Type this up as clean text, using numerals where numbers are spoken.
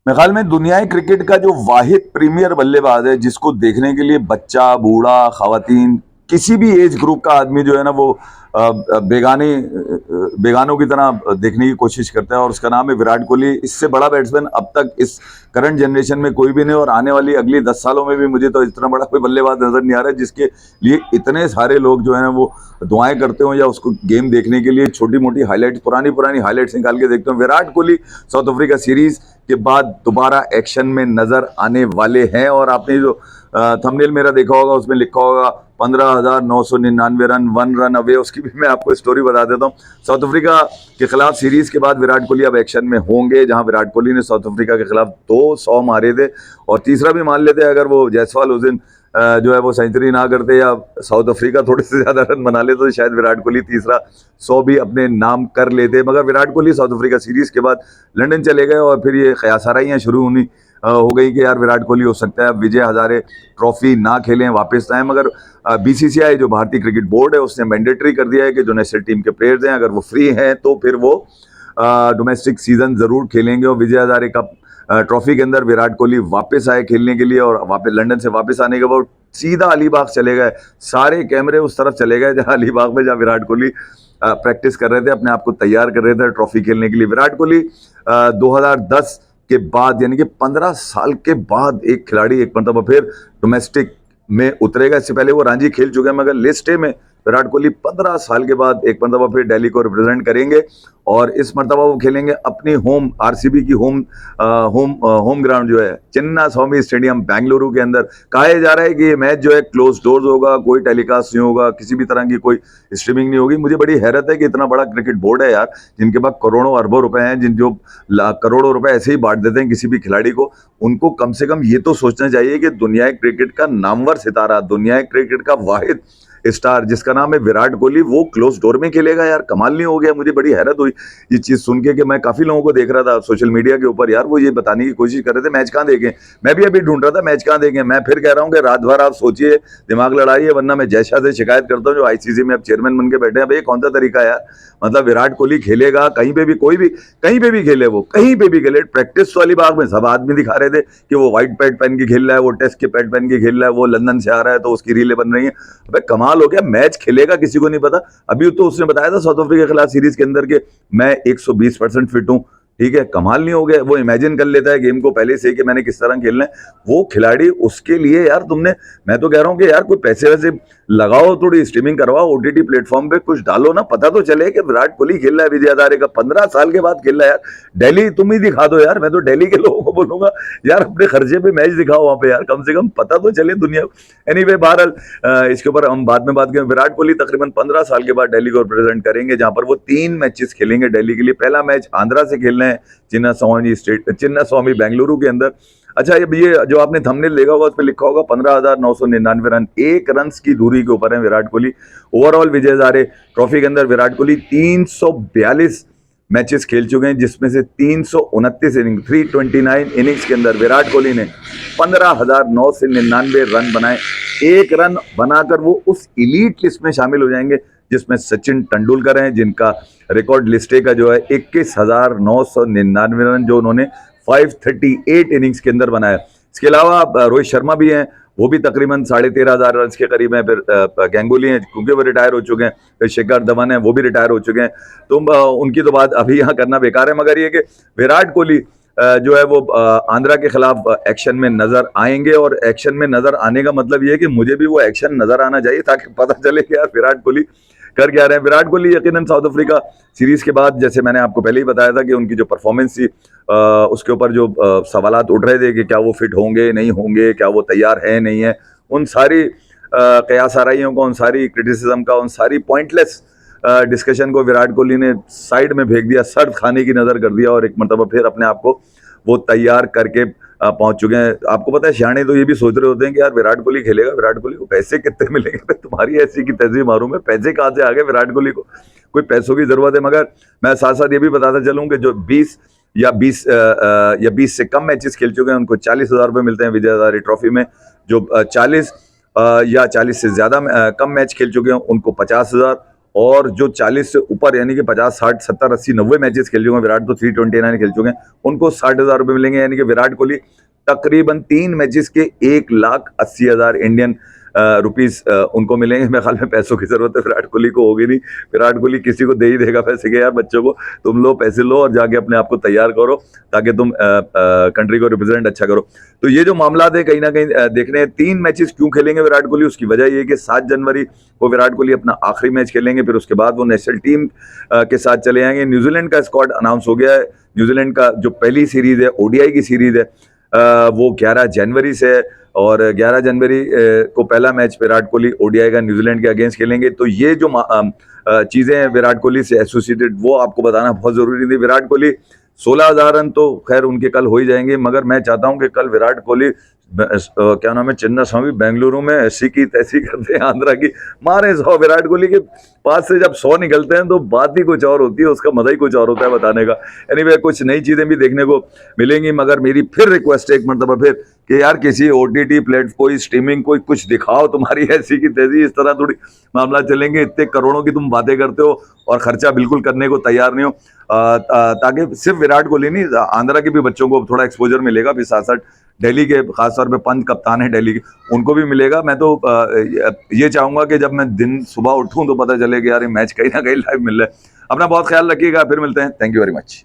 मेरे ख्याल में दुनियाई क्रिकेट का जो वाहिद प्रीमियर बल्लेबाज है जिसको देखने के लिए बच्चा, बूढ़ा, खवातीन, किसी भी एज ग्रुप का आदमी जो है ना वो बेगानों की तरह देखने की कोशिश करता है, और उसका नाम है विराट कोहली। इससे बड़ा बैट्समैन अब तक इस करंट जनरेशन में कोई भी नहीं, और आने वाली अगली 10 सालों में भी मुझे तो इतना बड़ा कोई बल्लेबाज नजर नहीं आ रहा है जिसके लिए इतने सारे लोग जो है ना वो दुआएं करते हो या उसको गेम देखने के लिए छोटी मोटी हाईलाइट्स, पुरानी पुरानी हाईलाइट्स निकाल के देखते हो। Virat Kohli south Africa series के बाद दोबारा एक्शन में नजर आने वाले हैं, और आपने जो थंबनेल मेरा देखा होगा उसमें लिखा होगा 15,999 रन, 1 रन अवे। उसकी भी मैं आपको स्टोरी बता देता हूँ। साउथ अफ्रीका के खिलाफ सीरीज के बाद विराट कोहली अब एक्शन में होंगे, जहां विराट कोहली ने साउथ अफ्रीका के खिलाफ 200 मारे थे, और तीसरा भी मान लेते अगर वो जायसवाल उस दिन जो है वो सेंचुरी ना करते या साउथ अफ्रीका थोड़े से ज्यादा रन बना लेते तो शायद विराट कोहली तीसरा 100 भी अपने नाम कर लेते। मगर Virat Kohli south Africa series के बाद लंदन चले गए, और फिर ये क़यासाराइयाँ शुरू होनी हो गई कि यार विराट कोहली हो सकता है विजय हजारे ट्रॉफी ना खेलें, वापस आए। मगर बीसीसीआई जो भारतीय क्रिकेट बोर्ड है उसने मैंडेटरी कर दिया है कि जो नेशनल टीम के प्लेयर्स हैं अगर वो फ्री हैं तो फिर वो डोमेस्टिक सीजन जरूर खेलेंगे, और विजय हजारे कप ट्रॉफी के अंदर विराट कोहली वापस आए खेलने के लिए, और वापस लंदन से वापस आने के बाद सीधा अलीबाग चले गए। सारे कैमरे उस तरफ चले गए जहां अलीबाग में, जहां विराट कोहली प्रैक्टिस कर रहे थे, अपने आप को तैयार कर रहे थे ट्रॉफी खेलने के लिए। विराट कोहली 2010 के बाद यानी कि 15 साल के बाद एक खिलाड़ी एक मरतबा फिर डोमेस्टिक में उतरेगा। इससे पहले वो रांची खेल चुके हैं, मगर लिस्ट ए में विराट कोहली 15 साल के बाद एक मरतबा फिर दिल्ली को रिप्रेजेंट करेंगे, और इस मरतबा वो खेलेंगे अपनी होम आरसीबी की होम ग्राउंड जो है चिन्ना स्वामी स्टेडियम बेंगलुरु के अंदर। कहा जा रहा है कि ये मैच जो है क्लोज डोर्स होगा, कोई टेलीकास्ट नहीं होगा, किसी भी तरह की कोई स्ट्रीमिंग नहीं होगी। मुझे बड़ी हैरत है कि इतना बड़ा क्रिकेट बोर्ड है यार, जिनके पास करोड़ों अरबों रुपए हैं, जिन जो करोड़ों रुपए ऐसे ही बांट देते हैं किसी भी खिलाड़ी को, उनको कम से कम ये तो सोचना चाहिए कि दुनिया क्रिकेट का नामवर सितारा, दुनिया क्रिकेट का वाहिद स्टार जिसका नाम है विराट कोहली, वो क्लोज डोर में खेलेगा। यार कमाल नहीं हो गया? मुझे बड़ी हैरत हुई ये चीज सुन के, कि मैं काफी लोगों को देख रहा था सोशल मीडिया के ऊपर, यार वो ये बताने की कोशिश कर रहे थे मैच कहाँ देखें। मैं भी अभी ढूंढ रहा था मैच कहाँ देखें। मैं फिर कह रहा हूँ कि रात भर आप सोचिए, दिमाग लड़ाइए, वरना मैं जय शाह से शिकायत करता हूँ जो आईसीसी में अब चेयरमैन बन के बैठे हैं। भाई कौन सा तरीका है यार? मतलब विराट कोहली खेलेगा कहीं पे भी, कोई भी कहीं पे भी खेले, वो कहीं पे भी खेले। प्रैक्टिस वाली बाग में सब आदमी दिखा रहे थे कि वो व्हाइट पैड पहन के खेल रहा है, वो टेस्ट के पैड पहन के खेल रहा है, वो लंदन से आ रहा है तो उसकी रीलें बन रही है। अबे कमाल हो गया, मैच खेलेगा किसी को नहीं पता। अभी तो उसने बताया था साउथ अफ्रीका के खिलाफ सीरीज के अंदर के मैं 120% फिट हूं। ठीक है, कमाल नहीं हो गया? वो इमेजिन कर लेता है गेम को पहले से कि मैंने किस तरह खेलना है। वो खिलाड़ी, उसके लिए यार तुमने, मैं तो कह रहा हूं कि यार कोई पैसे वैसे लगाओ, थोड़ी स्ट्रीमिंग करवाओ, ओटीटी प्लेटफॉर्म पे कुछ डालो ना, पता तो चले कि विराट कोहली खेल रहा है, विजय हजारे का 15 साल के बाद खेल रहा है। यार दिल्ली तुम ही दिखा दो यार, मैं तो दिल्ली के लोगों को बोलूंगा यार अपने खर्चे पे मैच दिखाओ वहां पे यार, कम से कम पता तो चले दुनिया। एनीवे बहरहाल इसके ऊपर हम बाद में बात करें। विराट कोहली तकरीबन 15 साल के बाद दिल्ली को रिप्रेजेंट करेंगे, जहां पर वो 3 मैचेस खेलेंगे दिल्ली के लिए। पहला मैच आंध्रा से खेलना है, चिन्ना स्वामी बेंगलुरु के अंदर। अच्छा, ये जो आपने थंबनेल देखा होगा उस पर लिखा होगा 15,999 रन, 1 रन की दूरी के ऊपर है विराट कोहली। ओवरऑल विजय हजारे ट्रॉफी के अंदर विराट कोहली 342 मैचेस खेल चुके हैं, जिसमें से 329 इनिंग, 329 इनिंग्स के अंदर विराट कोहली ने 15,999 रन बनाए। 1 रन बनाकर वो उस इलीट लिस्ट में शामिल हो जाएंगे जिसमें सचिन तेंदुलकर हैं, जिनका रिकॉर्ड लिस्टे का जो है 21,999 रन, जो उन्होंने 538 इनिंग्स के अंदर बनाया। इसके अलावा रोहित शर्मा भी हैं, वो भी तकरीबन 13,500 रन के करीब हैं। फिर गंगुली हैं क्योंकि वो रिटायर हो चुके हैं, फिर शिखर धवन है वो भी रिटायर हो चुके हैं, तो उनकी तो बात अभी यहाँ करना बेकार है। मगर ये कि विराट कोहली जो है वो आंध्रा के खिलाफ एक्शन में नजर आएंगे, और एक्शन में नजर आने का मतलब ये है कि मुझे भी वो एक्शन नजर आना चाहिए ताकि पता चले कि यार विराट कोहली कर क्या रहे हैं। विराट कोहली यकीनन साउथ अफ्रीका सीरीज के बाद, जैसे मैंने आपको पहले ही बताया था कि उनकी जो परफॉर्मेंस थी उसके ऊपर जो सवालात उठ रहे थे कि क्या वो फिट होंगे नहीं होंगे, क्या वो तैयार है नहीं है, उन सारी क़यासाराइयों को, उन सारी क्रिटिसिज्म का, उन सारी पॉइंटलेस डिस्कशन को विराट कोहली ने साइड में फेंक दिया, सर्द खाने की नजर कर दिया, और एक मरतबा फिर अपने आप को वो तैयार करके पहुंच चुके हैं। आपको पता है सियाने तो ये भी सोच रहे होते हैं कि यार विराट कोहली खेलेगा, विराट कोहली को पैसे कितने मिलेंगे? तुम्हारी ऐसी की तैसी मारूं मैं, पैसे कहां से आ गए विराट कोहली को? कोई पैसों की जरूरत है? मगर मैं साथ साथ ये भी बताता चलूं कि जो 20 से कम मैचेस खेल चुके हैं उनको 40,000 रुपये मिलते हैं विजय हजारे ट्रॉफी में। जो 40 या 40 से ज्यादा कम मैच खेल चुके हैं उनको 50,000, और जो 40 से ऊपर यानी कि 50, 60, 70, 80, 90 मैचेस खेल चुके हैं, विराट तो 329 खेल चुके हैं, उनको 60,000 रुपये मिलेंगे। यानी कि विराट कोहली तकरीबन 3 मैचेस के 1,80,000 इंडियन रुपीस उनको मिलेंगे। मेरे ख्याल में पैसों की जरूरत है विराट कोहली को होगी नहीं, विराट कोहली किसी को दे ही देगा पैसे के, यार बच्चों को तुम लो पैसे लो और जाके अपने आप को तैयार करो ताकि तुम कंट्री को रिप्रेजेंट अच्छा करो। तो ये जो मामला है कहीं ना कहीं देखने 3 मैचेस क्यों खेलेंगे विराट कोहली, उसकी वजह ये कि 7 जनवरी को विराट कोहली अपना आखिरी मैच खेलेंगे, फिर उसके बाद वो नेशनल टीम के साथ चले जाएंगे। न्यूजीलैंड का स्क्वाड अनाउंस हो गया है। न्यूजीलैंड का जो पहली सीरीज है ओडीआई की सीरीज है वो 11 जनवरी से है और 11 जनवरी को पहला मैच विराट कोहली ओडीआई का न्यूजीलैंड के अगेंस्ट खेलेंगे। तो ये जो चीजें हैं विराट कोहली से एसोसिएटेड वो आपको बताना बहुत जरूरी थी। विराट कोहली 16,000 रन तो खैर उनके कल हो ही जाएंगे, मगर मैं चाहता हूं कि कल विराट कोहली क्या नाम है चिन्ना स्वामी बेंगलुरु में ऐसी की तैसी करते हैं, आंध्रा की मारे 100। विराट कोहली के पास से जब 100 निकलते हैं तो बात ही कुछ और होती है, उसका मजा ही कुछ और होता है बताने का। एनीवे कुछ नई चीजें भी देखने को मिलेंगी, मगर मेरी फिर रिक्वेस्ट है एक मरतबा फिर कि यार किसी ओटीटी प्लेटफॉर्म कोई स्ट्रीमिंग कोई कुछ दिखाओ, तुम्हारी ऐसी की तैसी इस तरह थोड़ी मामला चलेंगे। इतने करोड़ों की तुम बातें करते हो और खर्चा बिल्कुल करने को तैयार नहीं हो, ताकि सिर्फ विराट कोहली नहीं आंध्रा के भी बच्चों को थोड़ा एक्सपोजर मिलेगा, फिर साथ साथ दिल्ली के खासतौर पे पंत कप्तान है दिल्ली के, उनको भी मिलेगा। मैं तो ये चाहूंगा कि जब मैं दिन सुबह उठूं तो पता चले कि यार ये मैच कहीं ना कहीं लाइव मिल रहा है। अपना बहुत ख्याल रखिएगा, फिर मिलते हैं। Thank you very much.